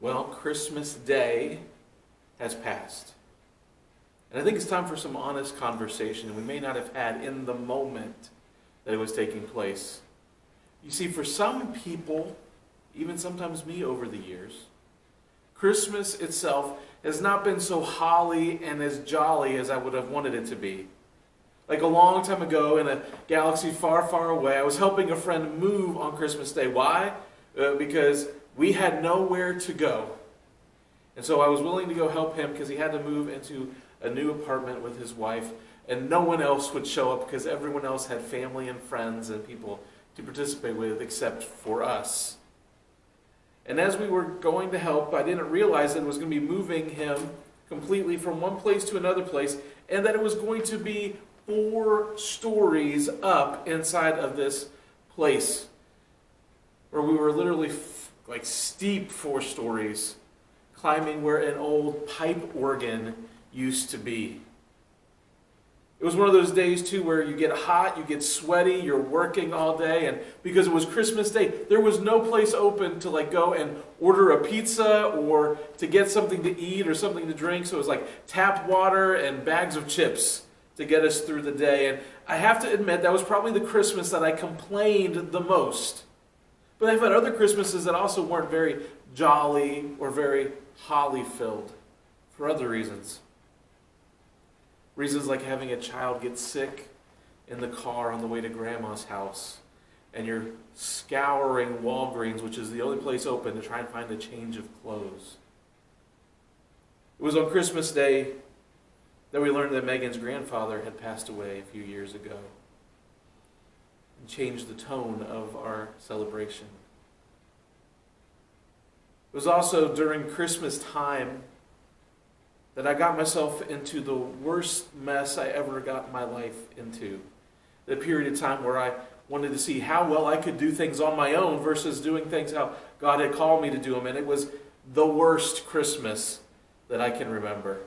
Well, Christmas Day has passed. And I think it's time for some honest conversation we may not have had in the moment that it was taking place. You see, for some people, even sometimes me over the years, Christmas itself has not been so holly and as jolly as I would have wanted it to be. Like a long time ago in a galaxy far, far away, I was helping a friend move on Christmas Day. Why? Because we had nowhere to go. And so I was willing to go help him because he had to move into a new apartment with his wife, and no one else would show up because everyone else had family and friends and people to participate with except for us. And as we were going to help, I didn't realize that it was going to be moving him completely from one place to another place, and that it was going to be 4 stories up inside of this place, where we were literally like steep 4 stories, climbing where an old pipe organ used to be. It was one of those days too where you get hot, you get sweaty, you're working all day, and because it was Christmas Day, there was no place open to like go and order a pizza or to get something to eat or something to drink. So it was like tap water and bags of chips to get us through the day. And I have to admit that was probably the Christmas that I complained the most. But I've had other Christmases that also weren't very jolly or very holly filled for other reasons. Reasons like having a child get sick in the car on the way to grandma's house, and you're scouring Walgreens, which is the only place open, to try and find a change of clothes. It was on Christmas Day that we learned that Megan's grandfather had passed away a few years ago and changed the tone of our celebration. It was also during Christmas time that I got myself into the worst mess I ever got my life into. The period of time where I wanted to see how well I could do things on my own versus doing things how God had called me to do them. And it was the worst Christmas that I can remember.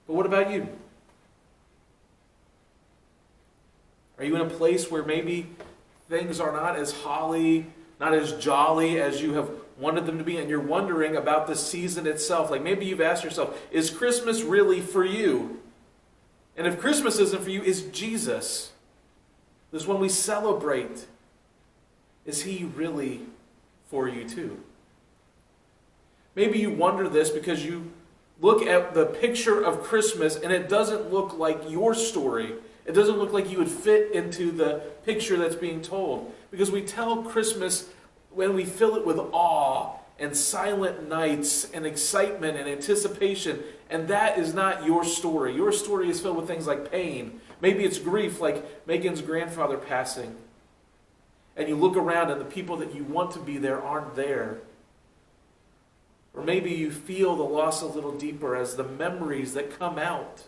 But what about you? Are you in a place where maybe things are not as holly, not as jolly as you have wanted them to be, and you're wondering about the season itself? Like maybe you've asked yourself, is Christmas really for you? And if Christmas isn't for you, is Jesus, this one we celebrate, is he really for you too? Maybe you wonder this because you look at the picture of Christmas and it doesn't look like your story. It doesn't look like you would fit into the picture that's being told. Because we tell Christmas when we fill it with awe and silent nights and excitement and anticipation, and that is not your story. Your story is filled with things like pain. Maybe it's grief, like Megan's grandfather passing. And you look around and the people that you want to be there aren't there. Or maybe you feel the loss a little deeper as the memories that come out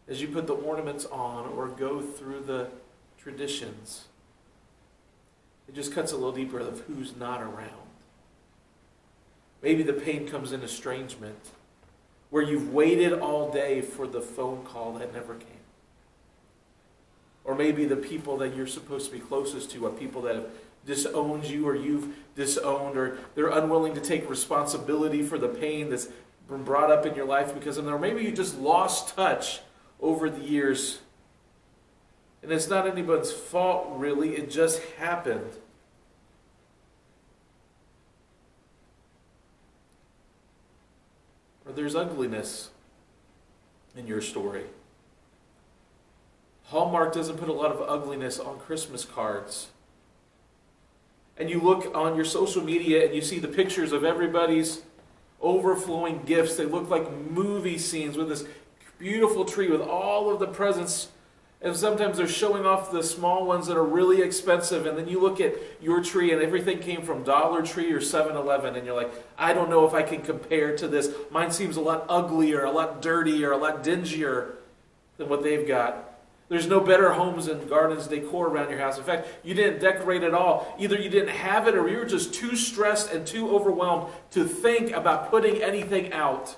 as you put the ornaments on or go through the traditions. It just cuts a little deeper of who's not around. Maybe the pain comes in estrangement, where you've waited all day for the phone call that never came. Or maybe the people that you're supposed to be closest to are people that have disowned you or you've disowned, or they're unwilling to take responsibility for the pain that's been brought up in your life because of them. Or maybe you just lost touch over the years. And it's not anyone's fault, really. It just happened. Or there's ugliness in your story. Hallmark doesn't put a lot of ugliness on Christmas cards. And you look on your social media and you see the pictures of everybody's overflowing gifts. They look like movie scenes with this beautiful tree with all of the presents. And sometimes they're showing off the small ones that are really expensive. And then you look at your tree and everything came from Dollar Tree or 7-Eleven. And you're like, I don't know if I can compare to this. Mine seems a lot uglier, a lot dirtier, a lot dingier than what they've got. There's no better homes and gardens decor around your house. In fact, you didn't decorate at all. Either you didn't have it or you were just too stressed and too overwhelmed to think about putting anything out.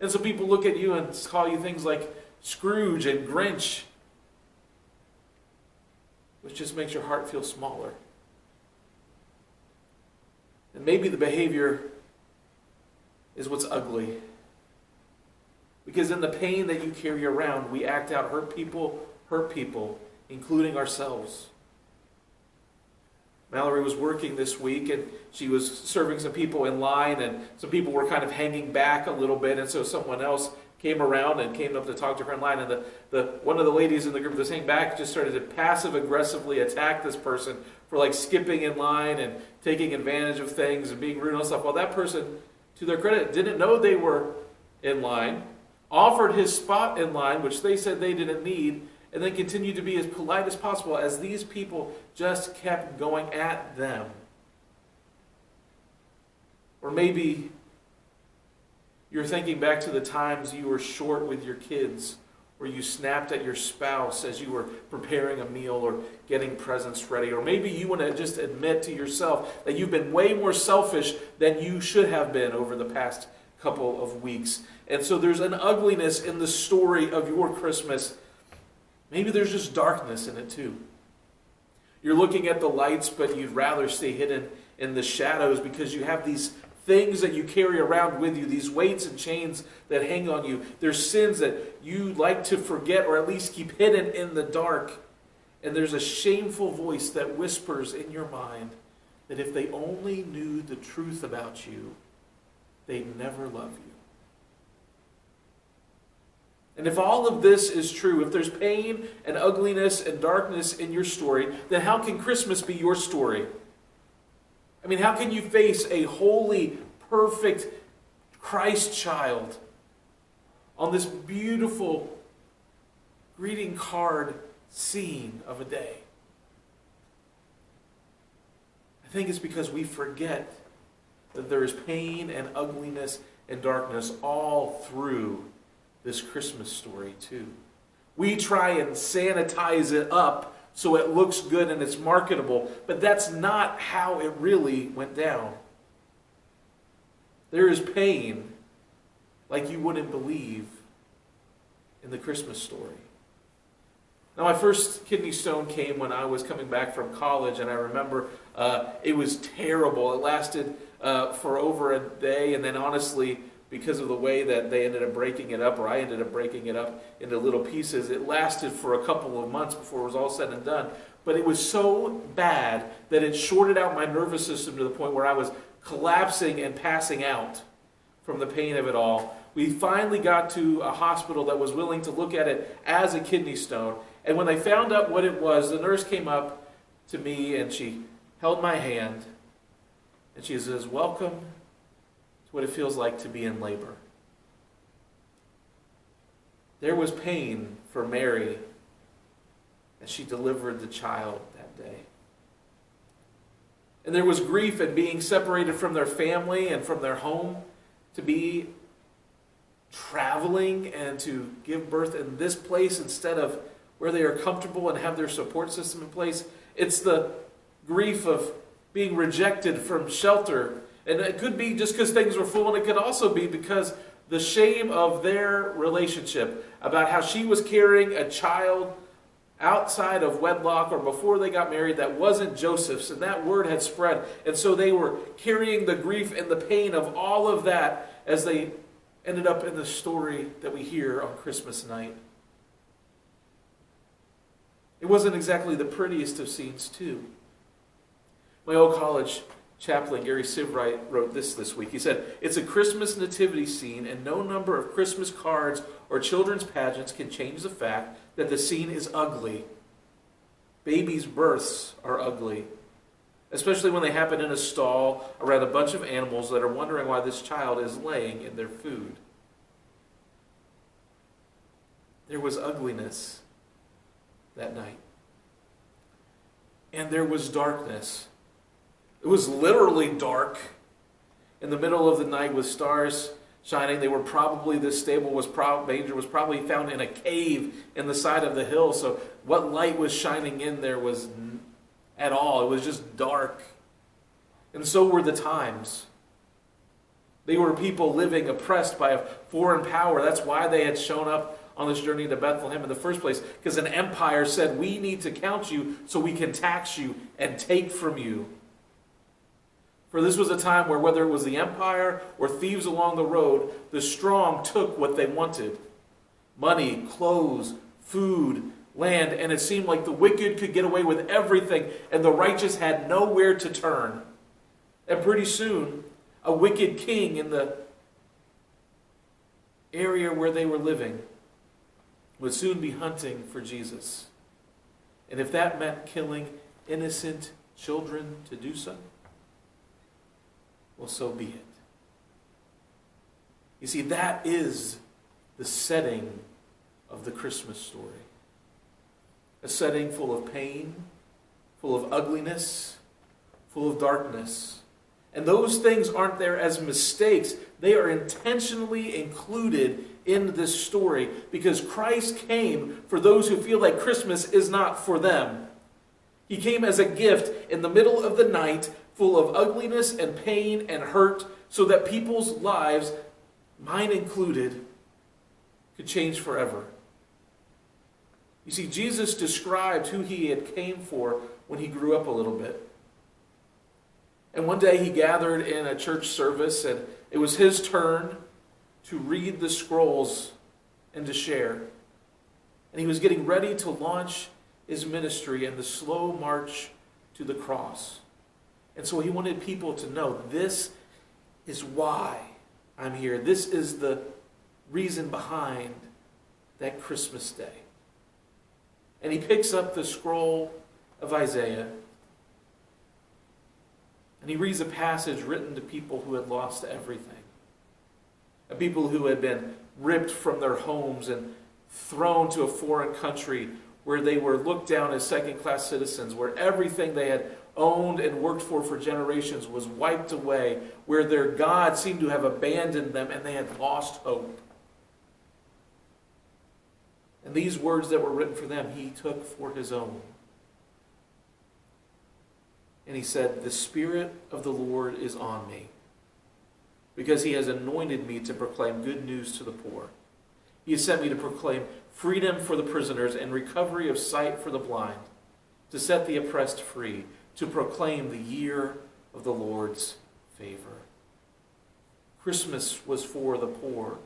And so people look at you and call you things like Scrooge and Grinch, which just makes your heart feel smaller. And maybe the behavior is what's ugly. Because in the pain that you carry around, we act out hurt people, including ourselves. Mallory was working this week, and she was serving some people in line, and some people were kind of hanging back a little bit, and so someone else came around and came up to talk to her in line, and one of the ladies in the group that was hanging back just started to passive-aggressively attack this person for like skipping in line and taking advantage of things and being rude and stuff. Well, that person, to their credit, didn't know they were in line, offered his spot in line, which they said they didn't need, and then continued to be as polite as possible as these people just kept going at them. Or maybe you're thinking back to the times you were short with your kids, or you snapped at your spouse as you were preparing a meal or getting presents ready. Or maybe you want to just admit to yourself that you've been way more selfish than you should have been over the past couple of weeks. And so there's an ugliness in the story of your Christmas. Maybe there's just darkness in it too. You're looking at the lights, but you'd rather stay hidden in the shadows because you have these things that you carry around with you, these weights and chains that hang on you. There's sins that you like to forget or at least keep hidden in the dark. And there's a shameful voice that whispers in your mind that if they only knew the truth about you, they'd never love you. And if all of this is true, if there's pain and ugliness and darkness in your story, then how can Christmas be your story? I mean, how can you face a holy, perfect Christ child on this beautiful greeting card scene of a day? I think it's because we forget that there is pain and ugliness and darkness all through this Christmas story too. We try and sanitize it up so it looks good and it's marketable, but that's not how it really went down. There is pain like you wouldn't believe in the Christmas story. Now, my first kidney stone came when I was coming back from college, and I remember it was terrible. It lasted for over a day, and then honestly, because of the way that they ended up breaking it up, or I ended up breaking it up into little pieces, it lasted for a couple of months before it was all said and done. But it was so bad that it shorted out my nervous system to the point where I was collapsing and passing out from the pain of it all. We finally got to a hospital that was willing to look at it as a kidney stone. And when they found out what it was, the nurse came up to me and she held my hand and she says, "Welcome to what it feels like to be in labor." There was pain for Mary as she delivered the child that day. And there was grief at being separated from their family and from their home, to be traveling and to give birth in this place instead of where they are comfortable and have their support system in place. It's the grief of being rejected from shelter. And it could be just because things were full, and it could also be because the shame of their relationship, about how she was carrying a child outside of wedlock or before they got married that wasn't Joseph's, and that word had spread. And so they were carrying the grief and the pain of all of that as they ended up in the story that we hear on Christmas night. It wasn't exactly the prettiest of scenes, too. My old college chaplain, Gary Sivright, wrote this week. He said, "It's a Christmas nativity scene, and no number of Christmas cards or children's pageants can change the fact that the scene is ugly. Babies' births are ugly, especially when they happen in a stall around a bunch of animals that are wondering why this child is laying in their food." There was ugliness that night. And there was darkness. It was literally dark in the middle of the night with stars shining. They were probably, this stable was manger was probably found in a cave in the side of the hill. So what light was shining in there was at all. It was just dark. And so were the times. They were people living oppressed by a foreign power. That's why they had shown up on this journey to Bethlehem in the first place. Because an empire said, "We need to count you so we can tax you and take from you." For this was a time where whether it was the empire or thieves along the road, the strong took what they wanted. Money, clothes, food, land, and it seemed like the wicked could get away with everything and the righteous had nowhere to turn. And pretty soon, a wicked king in the area where they were living would soon be hunting for Jesus. And if that meant killing innocent children to do so, well, so be it. You see, that is the setting of the Christmas story. A setting full of pain, full of ugliness, full of darkness. And those things aren't there as mistakes. They are intentionally included in this story because Christ came for those who feel like Christmas is not for them. He came as a gift in the middle of the night, full of ugliness and pain and hurt, so that people's lives, mine included, could change forever. You see, Jesus described who he had came for when he grew up a little bit. And one day he gathered in a church service, and it was his turn to read the scrolls and to share. And he was getting ready to launch his ministry and the slow march to the cross. And so he wanted people to know, this is why I'm here. This is the reason behind that Christmas day. And he picks up the scroll of Isaiah, and he reads a passage written to people who had lost everything. People who had been ripped from their homes and thrown to a foreign country where they were looked down as second-class citizens, where everything they had owned and worked for generations was wiped away, where their God seemed to have abandoned them and they had lost hope. And these words that were written for them, he took for his own. And he said, "The Spirit of the Lord is on me, because he has anointed me to proclaim good news to the poor. He has sent me to proclaim freedom for the prisoners and recovery of sight for the blind, to set the oppressed free, to proclaim the year of the Lord's favor." Christmas was for the poor,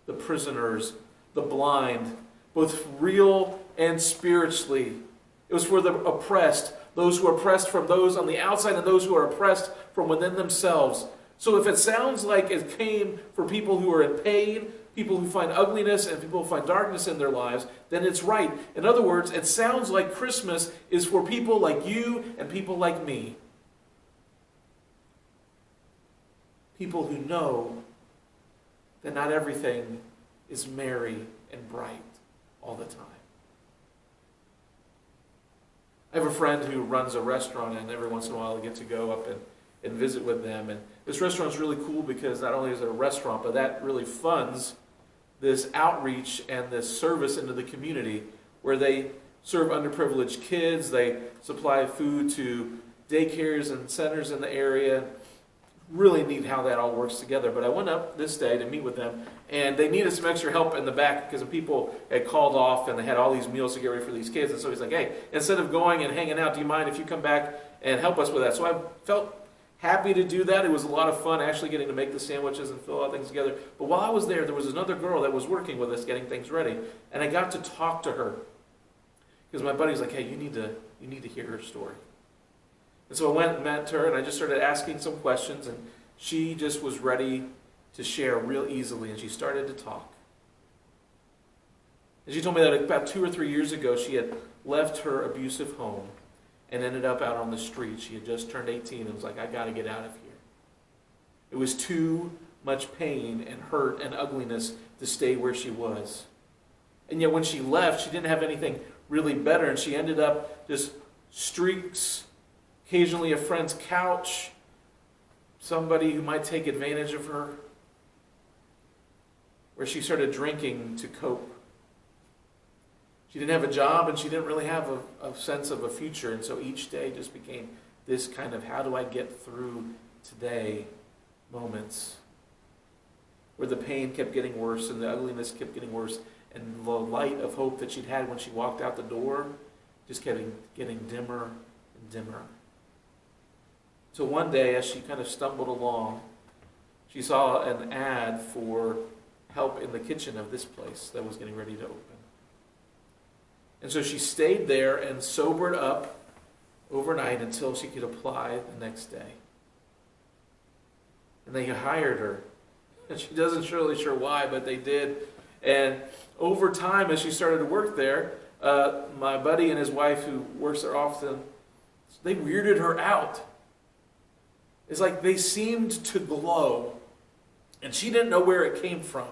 the prisoners, the blind, both real and spiritually. It was for the oppressed, those who are oppressed from those on the outside and those who are oppressed from within themselves. So if it sounds like it came for people who are in pain, people who find ugliness, and people who find darkness in their lives, then it's right. In other words, it sounds like Christmas is for people like you and people like me. People who know that not everything is merry and bright all the time. I have a friend who runs a restaurant, and every once in a while I get to go up and visit with them. And this restaurant's really cool because not only is it a restaurant, but that really funds this outreach and this service into the community where they serve underprivileged kids, they supply food to daycares and centers in the area. Really neat how that all works together. But I went up this day to meet with them, and they needed some extra help in the back because people had called off and they had all these meals to get ready for these kids. And so he's like, "Hey, instead of going and hanging out, do you mind if you come back and help us with that?" So I felt happy to do that. It was a lot of fun actually getting to make the sandwiches and fill all things together. But while I was there was another girl that was working with us getting things ready, and I got to talk to her because my buddy's like, "Hey, you need to hear her story." And so I went and met her, and I just started asking some questions, and she just was ready to share real easily, and she started to talk. And she told me that about 2 or 3 years ago, she had left her abusive home and ended up out on the street. She had just turned 18 and was like, "I got to get out of here." It was too much pain and hurt and ugliness to stay where she was. And yet when she left, she didn't have anything really better, and she ended up just streaks, occasionally a friend's couch, somebody who might take advantage of her, where she started drinking to cope. She didn't have a job, and she didn't really have a sense of a future, and so each day just became this kind of how do I get through today moments, where the pain kept getting worse and the ugliness kept getting worse, and the light of hope that she'd had when she walked out the door just kept getting dimmer and dimmer. So one day, as she kind of stumbled along, she saw an ad for help in the kitchen of this place that was getting ready to open. And so she stayed there and sobered up overnight until she could apply the next day. And they hired her. And she doesn't really sure why, but they did. And over time, as she started to work there, my buddy and his wife, who works there often, they weirded her out. It's like they seemed to glow, and she didn't know where it came from.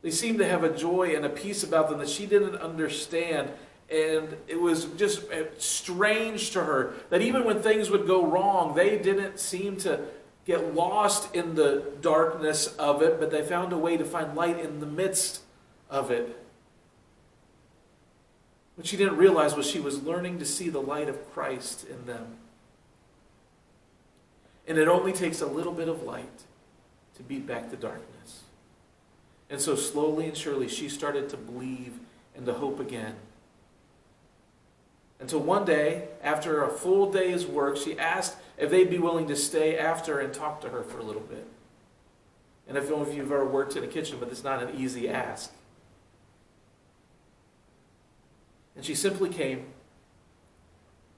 They seemed to have a joy and a peace about them that she didn't understand. And it was just strange to her that even when things would go wrong, they didn't seem to get lost in the darkness of it, but they found a way to find light in the midst of it. What she didn't realize was she was learning to see the light of Christ in them. And it only takes a little bit of light to beat back the darkness. And so slowly and surely she started to believe and to hope again. Until one day, after a full day's work, she asked if they'd be willing to stay after and talk to her for a little bit. And I don't know if you've ever worked in a kitchen, but it's not an easy ask. And she simply came.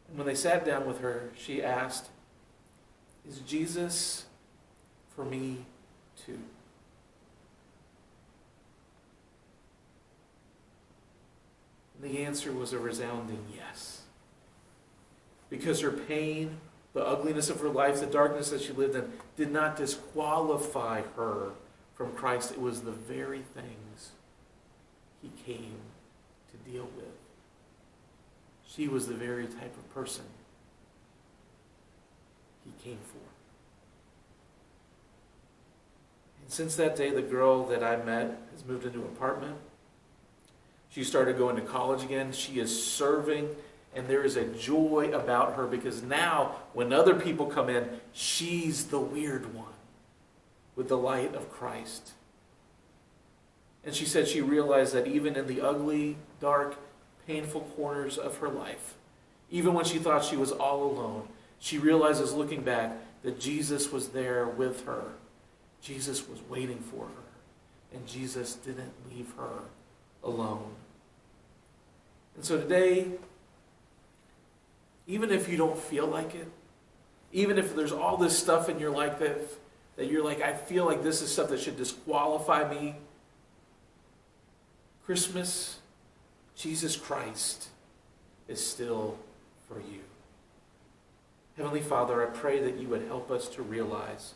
And when they sat down with her, she asked, "Is Jesus for me too?" And the answer was a resounding yes. Because her pain, the ugliness of her life, the darkness that she lived in, did not disqualify her from Christ. It was the very things he came to deal with. She was the very type of person he came for. And since that day, the girl that I met has moved into an apartment. She started going to college again. She is serving, and there is a joy about her because now when other people come in, she's the weird one with the light of Christ. And she said she realized that even in the ugly, dark, painful corners of her life, even when she thought she was all alone, she realizes looking back that Jesus was there with her. Jesus was waiting for her, and Jesus didn't leave her alone. And so today, even if you don't feel like it, even if there's all this stuff in your life that you're like, I feel like this is stuff that should disqualify me, Christmas, Jesus Christ is still for you. Heavenly Father, I pray that you would help us to realize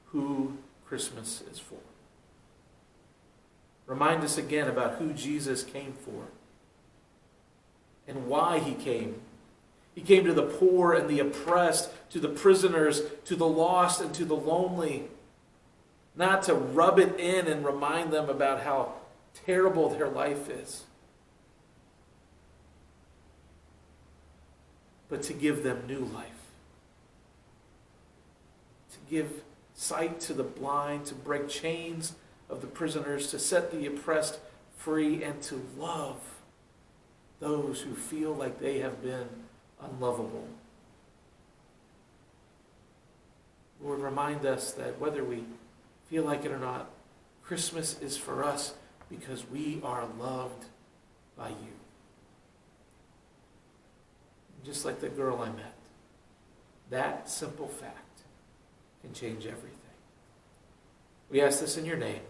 who Christmas is for. Remind us again about who Jesus came for and why he came. He came to the poor and the oppressed, to the prisoners, to the lost and to the lonely, not to rub it in and remind them about how terrible their life is, but to give them new life, to give sight to the blind, to break chains of the prisoners, to set the oppressed free, and to love those who feel like they have been unlovable. Lord, remind us that whether we feel like it or not, Christmas is for us because we are loved by you. Just like the girl I met, that simple fact can change everything. We ask this in your name.